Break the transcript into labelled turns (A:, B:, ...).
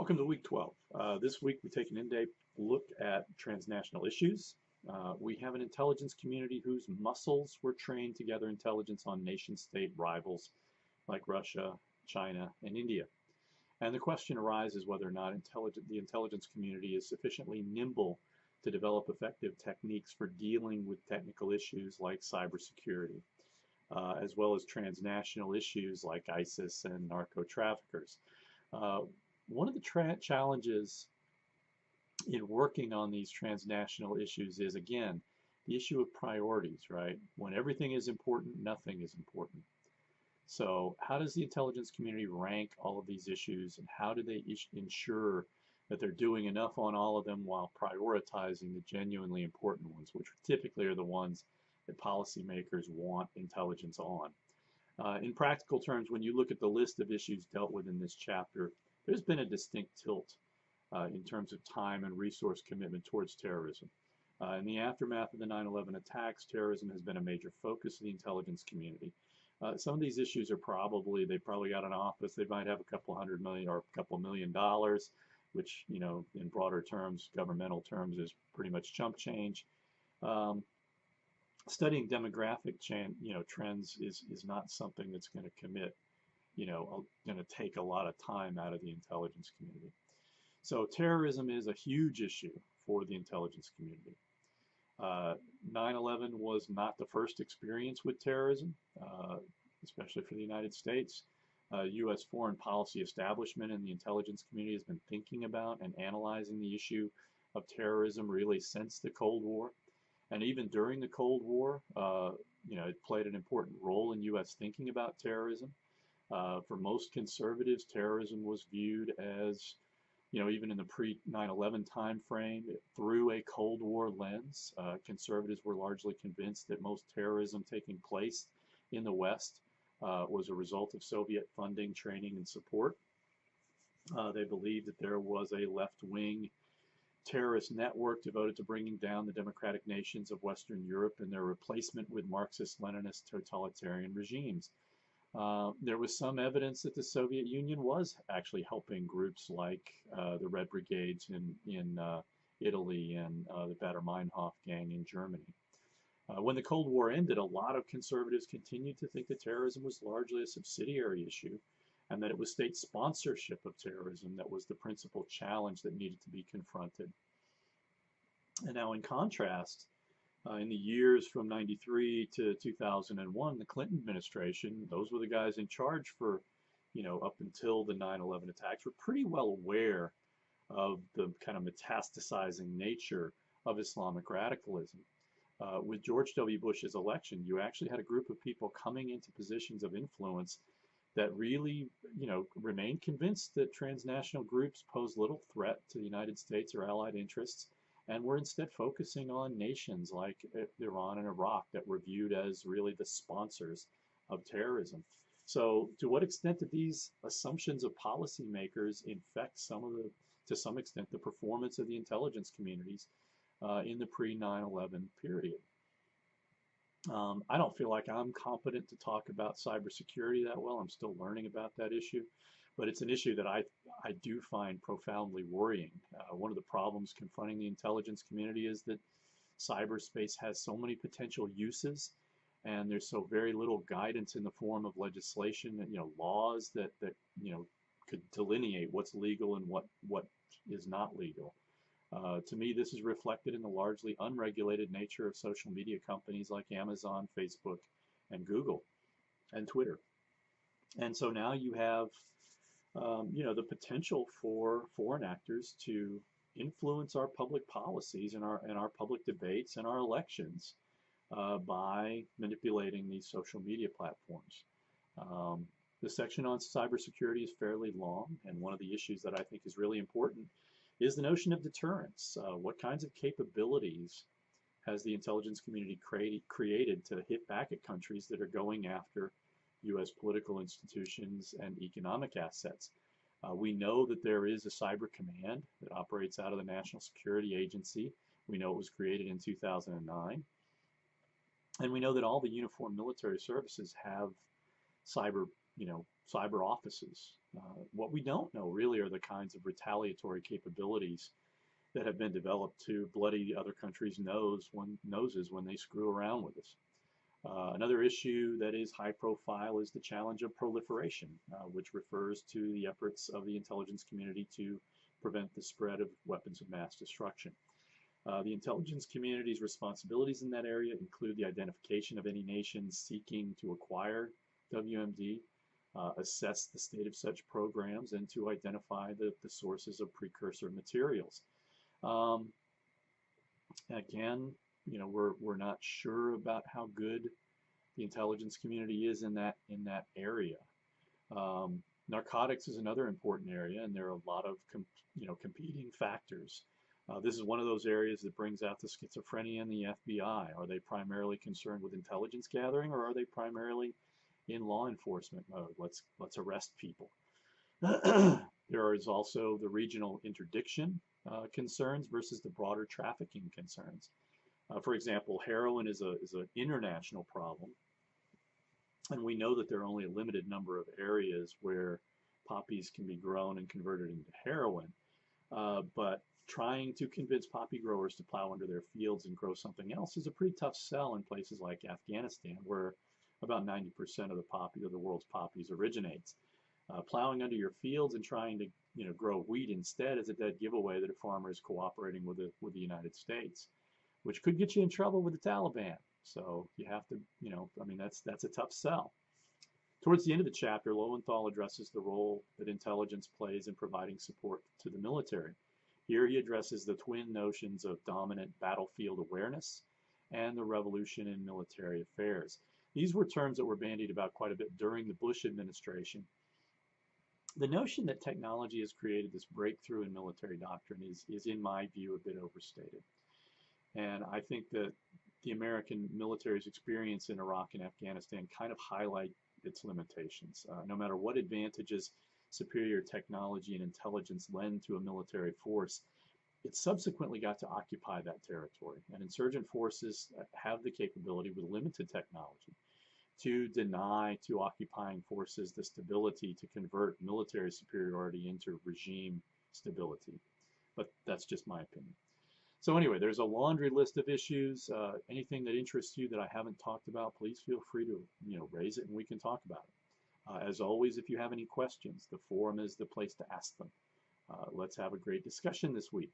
A: Welcome to week 12. This week we take an in-depth look at transnational issues. We have an intelligence community whose muscles were trained to gather intelligence on nation-state rivals like Russia, China, and India. And the question arises whether or not the intelligence community is sufficiently nimble to develop effective techniques for dealing with technical issues like cybersecurity, as well as transnational issues like ISIS and narco-traffickers. One of the challenges in working on these transnational issues is, again, the issue of priorities, right? When everything is important, nothing is important. So how does the intelligence community rank all of these issues, and how do they ensure that they're doing enough on all of them while prioritizing the genuinely important ones, which typically are the ones that policymakers want intelligence on? In practical terms, when you look at the list of issues dealt with in this chapter, there's been a distinct tilt in terms of time and resource commitment towards terrorism. In the aftermath of the 9/11 attacks, terrorism has been a major focus of the intelligence community. Some of these issues are they probably got an office, they might have a couple $100 million or a couple $1 million, which, you know, in broader terms, governmental terms, is pretty much chump change. Studying demographic trends is not something that's going to going to take a lot of time out of the intelligence community. So terrorism is a huge issue for the intelligence community. 9/11 was not the first experience with terrorism, especially for the United States. U.S. foreign policy establishment and the intelligence community has been thinking about and analyzing the issue of terrorism really since the Cold War. And even during the Cold War, it played an important role in U.S. thinking about terrorism. For most conservatives, terrorism was viewed as, even in the pre-9/11 time frame, through a Cold War lens. Conservatives were largely convinced that most terrorism taking place in the West was a result of Soviet funding, training, and support. They believed that there was a left-wing terrorist network devoted to bringing down the democratic nations of Western Europe and their replacement with Marxist-Leninist totalitarian regimes. There was some evidence that the Soviet Union was actually helping groups like the Red Brigades in Italy and the Baader-Meinhof gang in Germany. When the Cold War ended, a lot of conservatives continued to think that terrorism was largely a subsidiary issue, and that it was state sponsorship of terrorism that was the principal challenge that needed to be confronted. And now, in contrast, in the years from 93 to 2001, the Clinton administration, those were the guys in charge for, up until the 9/11 attacks, were pretty well aware of the kind of metastasizing nature of Islamic radicalism. With George W. Bush's election, you actually had a group of people coming into positions of influence that really, remained convinced that transnational groups pose little threat to the United States or allied interests, and were instead focusing on nations like Iran and Iraq that were viewed as really the sponsors of terrorism. So to what extent did these assumptions of policymakers infect to some extent, the performance of the intelligence communities in the pre-9/11 period? I don't feel like I'm competent to talk about cybersecurity that well. I'm still learning about that issue, but it's an issue that I do find profoundly worrying. One of the problems confronting the intelligence community is that cyberspace has so many potential uses, and there's so very little guidance in the form of legislation and laws that could delineate what's legal and what is not legal. To me, this is reflected in the largely unregulated nature of social media companies like Amazon, Facebook, and Google, and Twitter. And so now you have, the potential for foreign actors to influence our public policies and our public debates and our elections by manipulating these social media platforms. The section on cybersecurity is fairly long, and one of the issues that I think is really important is the notion of deterrence. What kinds of capabilities has the intelligence community created to hit back at countries that are going after U.S. political institutions and economic assets? We know that there is a cyber command that operates out of the National Security Agency. We know it was created in 2009. And we know that all the uniformed military services have cyber cyber offices. What we don't know really are the kinds of retaliatory capabilities that have been developed to bloody other countries' noses when they screw around with us. Another issue that is high profile is the challenge of proliferation, which refers to the efforts of the intelligence community to prevent the spread of weapons of mass destruction. The intelligence community's responsibilities in that area include the identification of any nations seeking to acquire WMD, assess the state of such programs, and to identify the sources of precursor materials. Again, we're not sure about how good the intelligence community is in that area. Narcotics is another important area, and there are a lot of competing factors. This is one of those areas that brings out the schizophrenia in the FBI. Are they primarily concerned with intelligence gathering, or are they primarily in law enforcement mode? Let's arrest people. There is also the regional interdiction concerns versus the broader trafficking concerns. For example, heroin is an international problem, and we know that there are only a limited number of areas where poppies can be grown and converted into heroin. But trying to convince poppy growers to plow under their fields and grow something else is a pretty tough sell in places like Afghanistan, where about 90% of the world's poppies originates. Plowing under your fields and trying to grow wheat instead is a dead giveaway that a farmer is cooperating with the United States, which could get you in trouble with the Taliban. So you have to, that's a tough sell. Towards the end of the chapter, Lowenthal addresses the role that intelligence plays in providing support to the military. Here he addresses the twin notions of dominant battlefield awareness and the revolution in military affairs. These were terms that were bandied about quite a bit during the Bush administration. The notion that technology has created this breakthrough in military doctrine is in my view, a bit overstated. And I think that the American military's experience in Iraq and Afghanistan kind of highlight its limitations. No matter what advantages superior technology and intelligence lend to a military force, it subsequently got to occupy that territory. And insurgent forces have the capability with limited technology to deny to occupying forces the stability to convert military superiority into regime stability. But that's just my opinion. So anyway, there's a laundry list of issues. Anything that interests you that I haven't talked about, please feel free to raise it and we can talk about it. As always, if you have any questions, the forum is the place to ask them. Let's have a great discussion this week.